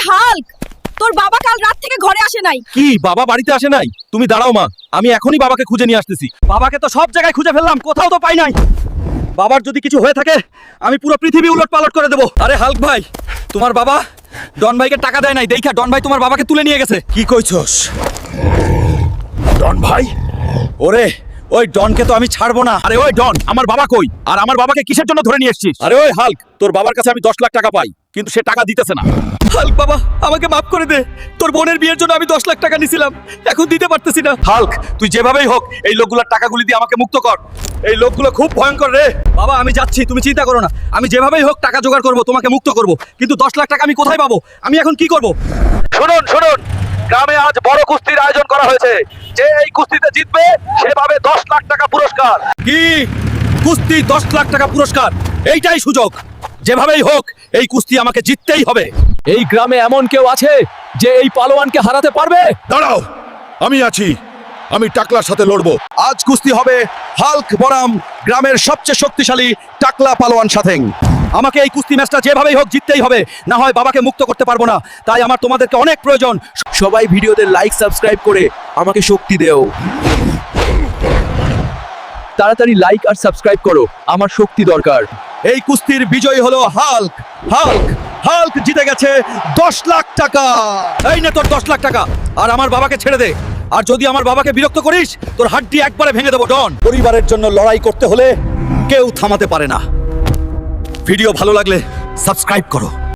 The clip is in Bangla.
হাল্ক, তোর বাবা কাল রাত থেকে ঘরে আসে নাই। কি বাবা বাড়িতে আসে নাই? তুমি দাঁড়াও মা, আমি এখনই বাবাকে খুঁজে নিয়ে আসতেছি। বাবাকে তো সব জায়গায় খুঁজে ফেললাম, কোথাও তো পাই নাই। বাবার যদি কিছু হয়ে থাকে আমি পুরো পৃথিবী উলট পালট করে দেবো। আরে হাল্ক ভাই, তোমার বাবা ডন ভাইকে টাকা দেয় নাই, দেখা ডন ভাই তোমার বাবাকে তুলে নিয়ে গেছে। কি কইছস? ডন ভাই? ওরে ওই ডনকে তো আমি ছাড়বো না। আরে ওই ডন, আমার বাবা কই? আর আমার বাবাকে কিসের জন্য ধরে নিয়ে এসেছিস? আরে ওই হাল্ক, তোর বাবার কাছে আমি 10 লাখ টাকা পাই, কিন্তু সে টাকা দিতেছে না। হাল্ক বাবা, আমাকে মাফ করে দে। তোর বোনের বিয়ের জন্য আমি 10 লাখ টাকা নিছিলাম, এখন দিতে পারতেছি না। হাল্ক, তুই যেভাবেই হোক এই লোকগুলোর টাকাগুলি দিয়ে আমাকে মুক্ত কর। এই লোকগুলো খুব ভয়ঙ্কর রে। বাবা আমি যাচ্ছি, তুমি চিন্তা করো না, আমি যেভাবেই হোক টাকা জোগাড় করব, তোমাকে মুক্ত করব। কিন্তু 10 লাখ টাকা আমি কোথায় পাবো? আমি এখন কি করব? শুনুন শুনুন, গ্রামে আজ বড় কুস্তির আয়োজন করা হয়েছে। যে এই কুস্তিতে জিতবে সে পাবে 10 লাখ টাকা পুরস্কার। কি কুস্তি 10 লাখ টাকা পুরস্কার? এইটাই সুযোগ। যেভাবেই হোক এই কুস্তি আমাকে জিততেই হবে। এই গ্রামে এমন কেউ আছে যে এই পালোয়ানকে হারাতে পারবে? দাঁড়াও, আমি আছি। আমি টাকলার সাথে লড়বো। আজ কুস্তি হবে হাল্ক বনাম গ্রামের সবচেয়ে শক্তিশালী টাকলা পালোয়ান সাথেং। আমাকে এই কুস্তি ম্যাচটা যেভাবেই হোক জিততেই হবে, না হয় বাবাকে মুক্ত করতে পারবো না। তাই আমার তোমাদেরকে অনেক প্রয়োজন। সবাই ভিডিওতে লাইক সাবস্ক্রাইব করে আমাকে শক্তি দেও। তাড়াতাড়ি লাইক আর সাবস্ক্রাইব করো, আমার শক্তি দরকার। এই কুস্তির বিজয়ী হলো হাল্ক। হাল্ক হাল্ক জিতে গেছে 10 লাখ টাকা। এই নে তোর 10 লাখ টাকা, আর আমার বাবাকে ছেড়ে দে। আর যদি আমার বাবাকে বিরক্ত করিস, তোর হাড্ডি একবারে ভেঙে দেবো। ডন, পরিবারের জন্য লড়াই করতে হলে কেউ থামাতে পারে না। ভিডিও ভালো লাগলে সাবস্ক্রাইব করো।